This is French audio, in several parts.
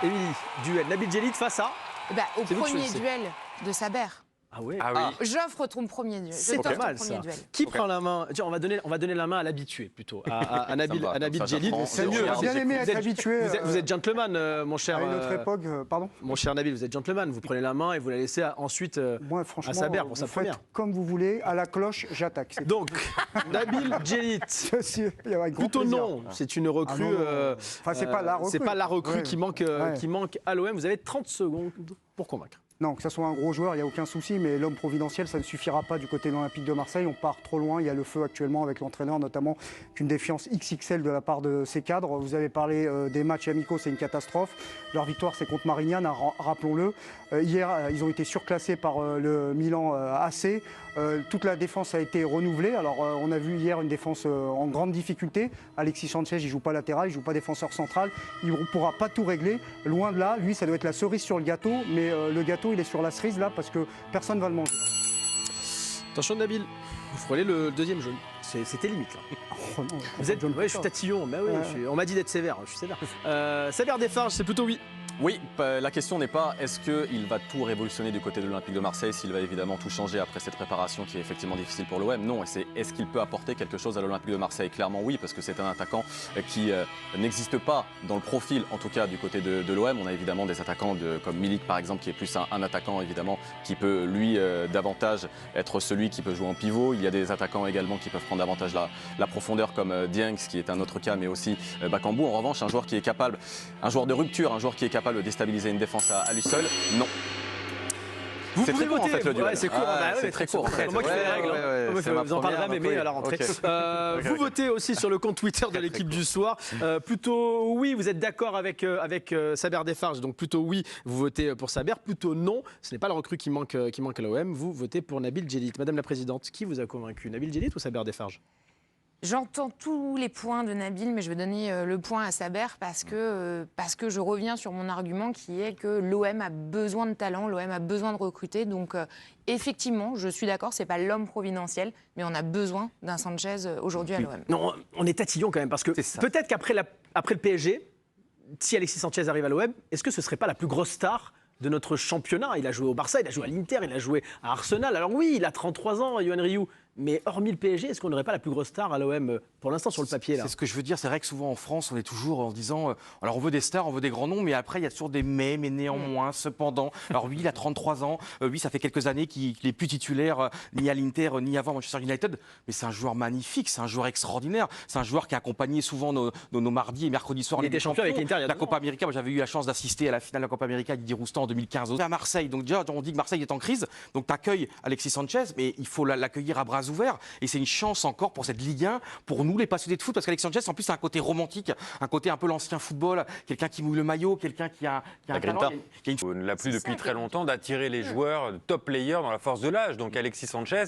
Émilie, duel. Nabil Djellit face à... Au premier duel de Saber. Ah ouais. J'offre ton premier duel. C'est pas mal ça. Qui prend la main? Tiens, on va donner la main à l'habitué plutôt, à Nabil Djellit. C'est mieux. J'aurais bien aimé être habitué. Vous êtes gentleman, mon cher. À une autre époque, pardon. Mon cher Nabil, vous êtes gentleman. Vous prenez la main et vous la laissez ensuite moi, franchement, à Saber pour sa première. Comme vous voulez, à la cloche, j'attaque. Donc, Nabil Djellit. Plutôt non. C'est une recrue. Enfin, c'est pas la recrue. C'est pas la recrue qui manque à l'OM. Vous avez 30 secondes pour convaincre. Non, que ce soit un gros joueur, il n'y a aucun souci, mais l'homme providentiel, ça ne suffira pas du côté de l'Olympique de Marseille. On part trop loin, il y a le feu actuellement avec l'entraîneur, notamment qu'une défiance XXL de la part de ses cadres. Vous avez parlé des matchs amicaux, c'est une catastrophe. Leur victoire, c'est contre Marignane, rappelons-le. Hier, ils ont été surclassés par le Milan AC. Toute la défense a été renouvelée. Alors, on a vu hier une défense en grande difficulté. Alexis Sanchez, il ne joue pas latéral, il ne joue pas défenseur central. Il ne pourra pas tout régler. Loin de là, lui, ça doit être la cerise sur le gâteau, mais le gâteau, il est sur la cerise là parce que personne ne va le manger. Attention Nabil, vous frôlez le deuxième jaune. C'était limite là. Oh non, vous êtes, je suis tatillon, mais on m'a dit d'être sévère, je suis sévère. Saber Desfarges, c'est plutôt oui. Oui, la question n'est pas est-ce qu'il va tout révolutionner du côté de l'Olympique de Marseille, s'il va évidemment tout changer après cette préparation qui est effectivement difficile pour l'OM. Non, c'est est-ce qu'il peut apporter quelque chose à l'Olympique de Marseille? Clairement oui, parce que c'est un attaquant qui n'existe pas dans le profil, en tout cas du côté de l'OM. On a évidemment des attaquants comme Milik par exemple, qui est plus un attaquant évidemment qui peut lui davantage être celui qui peut jouer en pivot. Il y a des attaquants également qui peuvent prendre davantage la profondeur comme Dieng, qui est un autre cas, mais aussi Bakambu. En revanche, un joueur qui est capable, un joueur de rupture, un joueur qui est capable de déstabiliser une défense à lui seul, non. C'est très court en fait le duel. C'est court, c'est très court. C'est moi qui fais les règles. Vous en parlerez mais à la rentrée. Vous votez aussi sur le compte Twitter de l'équipe du soir. Plutôt oui, vous êtes d'accord avec Saber Desfarges, donc plutôt oui, vous votez pour Saber. Plutôt non, ce n'est pas le recrue qui manque à l'OM. Vous votez pour Nabil Djellit. Madame la Présidente, qui vous a convaincu, Nabil Djellit ou Saber Desfarges? J'entends tous les points de Nabil, mais je vais donner le point à Saber parce que je reviens sur mon argument qui est que l'OM a besoin de talent, l'OM a besoin de recruter. Donc effectivement, je suis d'accord, c'est pas l'homme providentiel, mais on a besoin d'un Sanchez aujourd'hui à l'OM. Non, on est tatillon quand même parce que peut-être qu'après le PSG, si Alexis Sanchez arrive à l'OM, est-ce que ce serait pas la plus grosse star de notre championnat? Il a joué au Barça, il a joué à l'Inter, il a joué à Arsenal. Alors oui, il a 33 ans, Yoann Rioux. Mais hormis le PSG, est-ce qu'on n'aurait pas la plus grosse star à l'OM pour l'instant sur le papier là? C'est ce que je veux dire. C'est vrai que souvent en France, on est toujours en disant alors on veut des stars, on veut des grands noms, mais après il y a toujours des mais néanmoins, cependant. Alors oui, il a 33 ans. Oui, ça fait quelques années qu'il n'est plus titulaire ni à l'Inter ni avant Manchester United. Mais c'est un joueur magnifique, c'est un joueur extraordinaire. C'est un joueur qui a accompagné souvent nos mardis et mercredis soirs. Il était champion avec l'Inter. La Copa América, moi j'avais eu la chance d'assister à la finale de la Copa América avec Didier Roustan en 2015 à Marseille. Donc déjà, on dit que Marseille est en crise. Donc tu accueilles Alexis Sanchez, mais il faut l'accueillir à bras ouverts. Et c'est une chance encore pour cette Ligue 1, pour nous les passionnés de foot, parce qu'Alexis Sanchez en plus a un côté romantique, un côté un peu l'ancien football, quelqu'un qui mouille le maillot, quelqu'un qui a un talent. On ne l'a plus depuis très longtemps d'attirer les joueurs top players dans la force de l'âge. Donc Alexis Sanchez,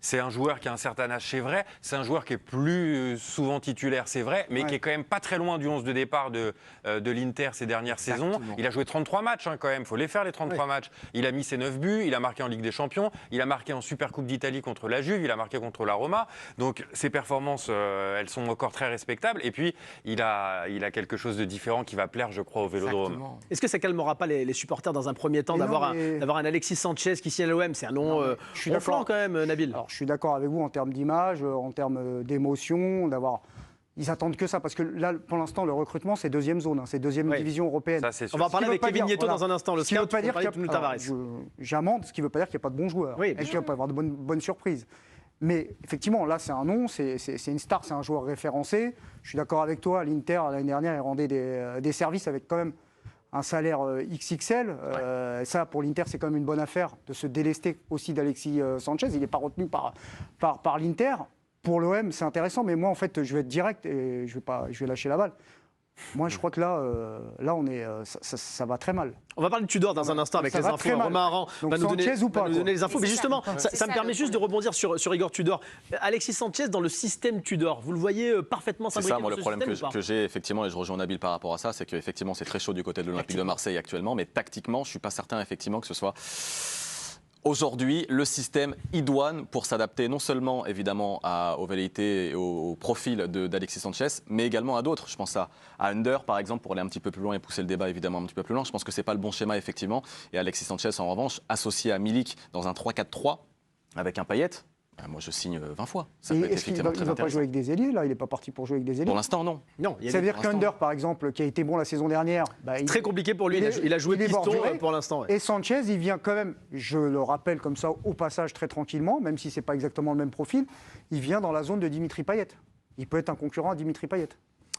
c'est un joueur qui a un certain âge, c'est vrai. C'est un joueur qui est plus souvent titulaire, c'est vrai, mais qui est quand même pas très loin du 11 de départ de l'Inter ces dernières saisons. Il a joué 33 matchs quand même, il faut les faire les 33 matchs. Il a mis ses 9 buts, il a marqué en Ligue des Champions, il a marqué en Super Coupe d'Italie contre la Juve, il a marqué contre la Roma. Donc ses performances, elles sont encore très respectables. Et puis, il a quelque chose de différent qui va plaire, je crois, au Vélodrome. Est-ce que ça calmera pas les supporters dans un premier temps d'avoir un Alexis Sanchez qui signe à l'OM? C'est un nom ronflant quand même, Nabil. Alors, je suis d'accord avec vous en termes d'image, en termes d'émotion, d'avoir... Ils attendent que ça, parce que là, pour l'instant, le recrutement, c'est deuxième zone, c'est deuxième division européenne. Ça, on va en parler avec Kevin Nieto dans un instant, le scout, pour parler de Tavares. J'amende, ce qui ne veut pas dire qu'il n'y a pas de bons joueurs, et qu'il ne va pas y avoir de bonnes surprises. Mais effectivement, là, c'est un nom, c'est une star, c'est un joueur référencé. Je suis d'accord avec toi, l'Inter, l'année dernière, il rendait des services avec quand même un salaire XXL. Ça, pour l'Inter, c'est quand même une bonne affaire de se délester aussi d'Alexis Sanchez. Il n'est pas retenu par l'Inter. Pour l'OM, c'est intéressant, mais moi, en fait, je vais être direct et je vais lâcher la balle. Moi, je crois que là, ça va très mal. On va parler de Tudor dans un instant avec les infos. Romain Aran va nous donner les infos. Mais justement, ça me permet juste de rebondir sur Igor Tudor. Alexis Sanchez, dans le système Tudor, vous le voyez parfaitement s'imbriquer dans ce système? C'est ça, moi, le problème que j'ai, effectivement, et je rejoins Nabil par rapport à ça, c'est qu'effectivement, c'est très chaud du côté de l'Olympique de Marseille actuellement, mais tactiquement, je ne suis pas certain, effectivement, que ce soit Aujourd'hui, le système idoine pour s'adapter non seulement évidemment aux velléités et au profil d'Alexis Sanchez, mais également à d'autres. Je pense à Under par exemple, pour aller un petit peu plus loin et pousser le débat évidemment un petit peu plus loin. Je pense que ce n'est pas le bon schéma effectivement. Et Alexis Sanchez en revanche, associé à Milik dans un 3-4-3 avec un Payet, moi je signe 20 fois. Ça peut être effectivement très il ne va pas jouer avec des ailiers là? Il n'est pas parti pour jouer avec des ailiers? Pour l'instant non. Ça veut dire qu'Under par exemple, qui a été bon la saison dernière, très compliqué pour lui, il a joué piston pour l'instant. Et Sanchez, il vient quand même, je le rappelle comme ça au passage très tranquillement, même si ce n'est pas exactement le même profil, il vient dans la zone de Dimitri Payet. Il peut être un concurrent à Dimitri Payet.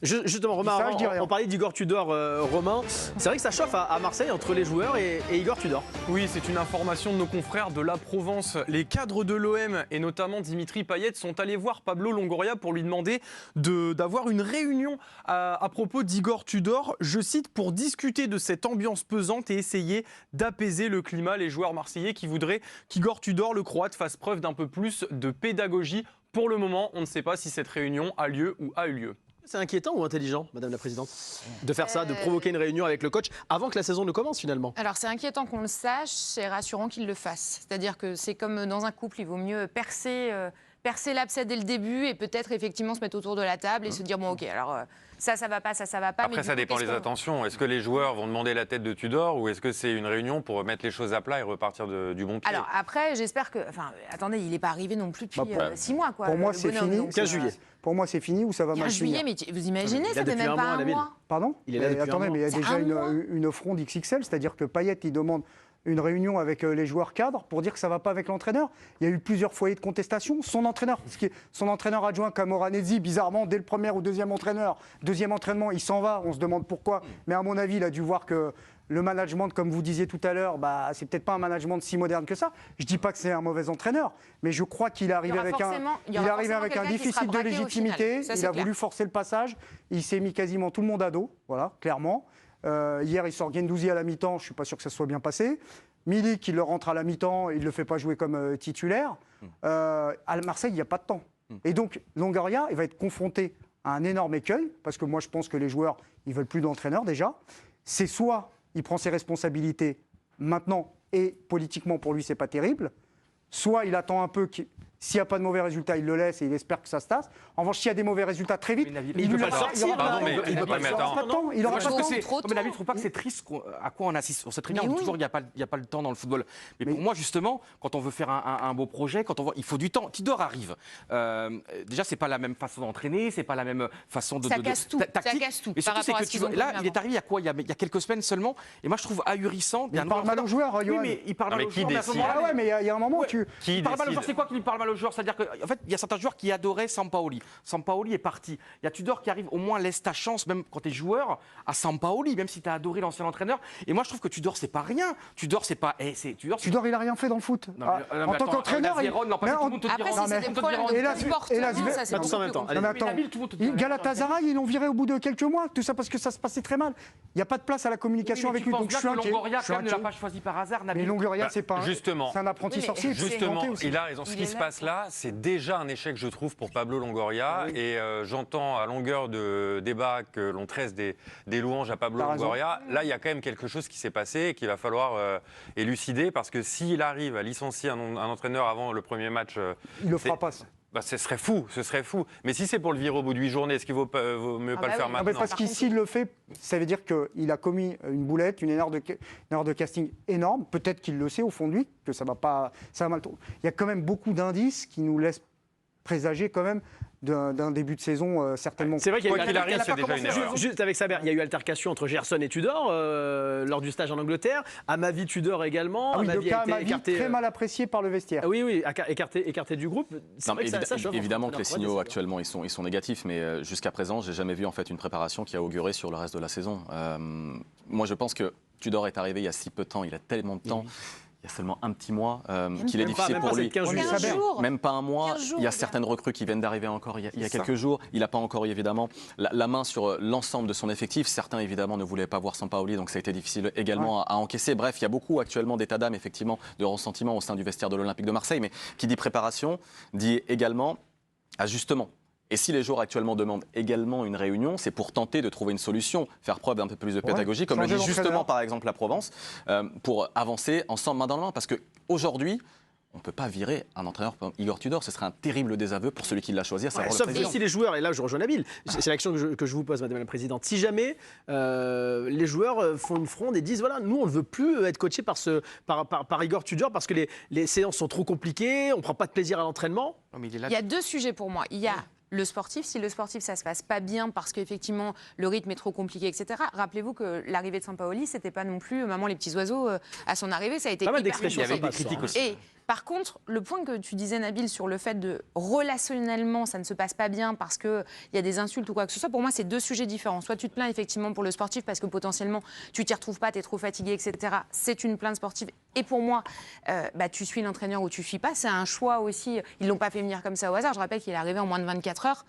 Justement, Romain, on parlait d'Igor Tudor, Romain. C'est vrai que ça chauffe à Marseille entre les joueurs et Igor Tudor. Oui, c'est une information de nos confrères de La Provence. Les cadres de l'OM et notamment Dimitri Payet sont allés voir Pablo Longoria pour lui demander d'avoir une réunion à propos d'Igor Tudor, je cite, pour discuter de cette ambiance pesante et essayer d'apaiser le climat. Les joueurs marseillais qui voudraient qu'Igor Tudor, le Croate, fasse preuve d'un peu plus de pédagogie. Pour le moment, on ne sait pas si cette réunion a lieu ou a eu lieu. C'est inquiétant ou intelligent, Madame la Présidente, de faire ça, de provoquer une réunion avec le coach avant que la saison ne commence finalement? Alors c'est inquiétant qu'on le sache, c'est rassurant qu'il le fasse. C'est-à-dire que c'est comme dans un couple, il vaut mieux percer l'abcès dès le début et peut-être effectivement se mettre autour de la table et se dire bon ok, alors ça va pas, ça va pas. Après, ça dépend des intentions. Est-ce que les joueurs vont demander la tête de Tudor ou est-ce que c'est une réunion pour mettre les choses à plat et repartir du bon pied? Alors après, j'espère que... Enfin, attendez, il n'est pas arrivé non plus depuis 6 mois. Quoi, pour moi, c'est fini. 15 juillet. Pour moi, c'est fini ou ça va mal finir. 15 juillet, mais vous imaginez, ça fait même pas un mois. Pardon? Il est là depuis attendez, mais il y a déjà une fronde XXL, c'est-à-dire que Payet, il demande une réunion avec les joueurs cadres pour dire que ça ne va pas avec l'entraîneur. Il y a eu plusieurs foyers de contestation. Son entraîneur adjoint, Camoranesi, bizarrement, dès le premier ou deuxième entraînement, il s'en va. On se demande pourquoi. Mais à mon avis, il a dû voir que le management, comme vous disiez tout à l'heure, c'est peut-être pas un management si moderne que ça. Je ne dis pas que c'est un mauvais entraîneur, mais je crois qu'il est arrivé avec un déficit de légitimité. Il a voulu forcer le passage. Il s'est mis quasiment tout le monde à dos, voilà, clairement. Hier, il sort Guendouzi à la mi-temps, je ne suis pas sûr que ça soit bien passé. Milik, il le rentre à la mi-temps, il ne le fait pas jouer comme titulaire. À Marseille, il n'y a pas de temps. Et donc, Longoria, il va être confronté à un énorme écueil, parce que moi, je pense que les joueurs, ils ne veulent plus d'entraîneur déjà. C'est soit il prend ses responsabilités maintenant, et politiquement, pour lui, ce n'est pas terrible, soit il attend un peu s'il n'y a pas de mauvais résultats, il le laisse et il espère que ça se tasse. En revanche, s'il y a des mauvais résultats très vite, il ne peut pas sortir. Il n'aura pas de temps. Il aura pas de temps. Mais David, il ne trouve pas que c'est triste à quoi on assiste. On sait très bien toujours qu'il n'y a pas le temps dans le football. Mais pour moi, justement, quand on veut faire un beau projet, il faut du temps. Tidor arrive. Déjà, ce n'est pas la même façon d'entraîner, ce n'est pas la même façon de tactique. Ça casse tout. Et surtout, c'est que là, il est arrivé il y a quelques semaines seulement. Et moi, je trouve ahurissant. Il parle mal aux joueurs, Oui, mais il parle mal aux joueurs. Ah ouais, mais il y a un moment où il parle mal aux joueurs. C'est quoi qui lui parle mal aux joueurs? C'est-à-dire que fait, il y a certains joueurs qui adoraient Sampaoli. Sampaoli est parti. Il y a Tudor qui arrive, au moins laisse ta chance, même quand tu es joueur, à Sampaoli, même si tu as adoré l'ancien entraîneur. Et moi, je trouve que Tudor, c'est pas rien. Tudor, c'est pas. Tudor, il a rien fait dans le foot. En tant qu'entraîneur, Galatasaray, ils l'ont viré au bout de quelques mois. Tout ça parce que ça se passait très mal. Il n'y a pas de place à la communication avec lui. Donc, Longoria, quand même, ne l'a pas choisi par hasard. Mais Longoria, c'est pas. Justement. C'est un apprenti sorcier. Justement, il a raison. Ce qui se passe là, c'est déjà un échec, je trouve, pour Pablo Longoria. Et j'entends à longueur de débat que l'on tresse des louanges à Pablo Longoria. Là, il y a quand même quelque chose qui s'est passé et qu'il va falloir élucider, parce que s'il arrive à licencier un entraîneur avant le premier match, il le fera pas. Ce serait fou. Mais si c'est pour le virer au bout de 8 journées, est-ce qu'il vaut mieux pas le faire maintenant? Parce que s'il le fait, ça veut dire qu'il a commis une boulette, une erreur de casting énorme. Peut-être qu'il le sait au fond de lui, que ça va mal tourner. Il y a quand même beaucoup d'indices qui nous laissent présager quand même d'un début de saison certainement. C'est vrai qu'il y a eu arrive, c'est déjà une erreur. Juste avec Saber, il y a eu altercation entre Gerson et Tudor lors du stage en Angleterre. Amavi Tudor également. Amavi a été écarté, très mal apprécié par le vestiaire. Oui, écarté du groupe. Évidemment que les signaux actuellement ils sont négatifs, mais jusqu'à présent, j'ai jamais vu en fait une préparation qui a auguré sur le reste de la saison. Moi, je pense que Tudor est arrivé il y a si peu de temps, il a tellement de temps. Il y a seulement un petit mois qu'il est difficile pour lui. 15 jours. Même pas un mois. Il y a certaines recrues qui viennent d'arriver encore il y a quelques jours. Il n'a pas encore eu évidemment la main sur l'ensemble de son effectif. Certains évidemment ne voulaient pas voir Sampaoli, donc ça a été difficile également à encaisser. Bref, il y a beaucoup actuellement d'état d'âme, effectivement, de ressentiment au sein du vestiaire de l'Olympique de Marseille. Mais qui dit préparation dit également ajustement. Et si les joueurs actuellement demandent également une réunion, c'est pour tenter de trouver une solution, faire preuve d'un peu plus de pédagogie, comme le dit justement par exemple la Provence, pour avancer ensemble main dans la main. Parce qu'aujourd'hui, on ne peut pas virer un entraîneur comme Igor Tudor. Ce serait un terrible désaveu pour celui qui l'a choisi, à savoir le président. Sauf si les joueurs, et là je rejoins Nabil, c'est la question que je vous pose, Madame la Présidente. Si jamais les joueurs font une fronde et disent, voilà, nous on ne veut plus être coachés par Igor Tudor parce que les séances sont trop compliquées, on ne prend pas de plaisir à l'entraînement. Il y a deux sujets pour moi. Il y a le sportif, si le sportif ça se passe pas bien parce qu'effectivement le rythme est trop compliqué, etc. Rappelez-vous que l'arrivée de Sampaoli, c'était pas non plus maman les petits oiseaux à son arrivée, ça a été pas mal hyper d'expressions. Il y avait des critiques aussi. Et par contre, le point que tu disais, Nabil, sur le fait de relationnellement, ça ne se passe pas bien parce qu'il y a des insultes ou quoi que ce soit, pour moi, c'est deux sujets différents. Soit tu te plains effectivement pour le sportif parce que potentiellement tu t'y retrouves pas, tu es trop fatigué, etc. C'est une plainte sportive. Et pour moi, tu suis l'entraîneur ou tu suis pas. C'est un choix aussi. Ils l'ont pas fait venir comme ça au hasard. Je rappelle qu'il est arrivé en moins de 24 heures.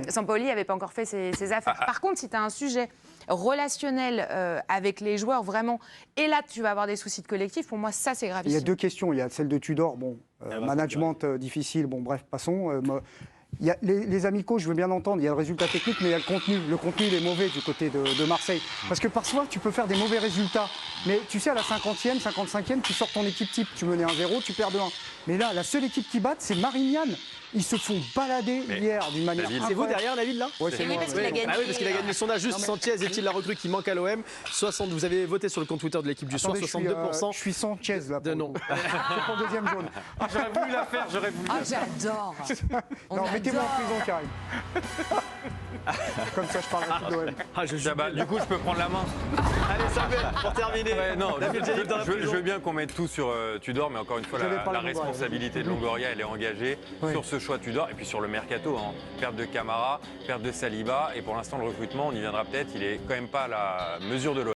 Sampaoli n'avait pas encore fait ses affaires. Par contre, si tu as un sujet relationnel avec les joueurs, vraiment, et là, tu vas avoir des soucis de collectif, pour moi, ça, c'est gravissime. Il y a deux questions. Il y a celle de Tudor, management difficile, bref, passons. Il y a les amicaux, je veux bien entendre, il y a le résultat technique, mais il y a le contenu. Le contenu, il est mauvais du côté de Marseille. Parce que parfois, tu peux faire des mauvais résultats. Mais tu sais, à la 50e, 55e, tu sors ton équipe type. Tu menais 1-0, tu perds 2-1. Mais là, la seule équipe qui batte, c'est Marignane. Ils se font balader hier d'une manière incroyable. C'est vous derrière, Nabil, là? Ouais, c'est moi. parce qu'il a gagné. Ah oui, parce qu'il a gagné le sondage. Juste, Sanchez est-il la recrue qui manque à l'OM? Vous avez voté sur le compte Twitter de l'équipe du soir, 62%. Je suis Sanchez, là. De non. C'est pour le deuxième jaune. J'aurais voulu la faire, j'aurais voulu. Ah, j'adore. Non, mettez-moi en prison, Karim. Comme ça, je parlerai plus d'OM. Ah, je Du coup, je peux prendre la main. Allez, Samuel, pour terminer. Ouais, non, Nabil Djellit dans la je prison. veux bien qu'on mette tout sur Tudor, mais encore une fois, J'avais pas la le Longoria. responsabilité de Longoria, elle est engagée sur ce choix Tudor et puis sur le mercato. Perte de Camara, perte de Saliba, et pour l'instant, le recrutement, on y viendra peut-être, il est quand même pas à la mesure de l'OM.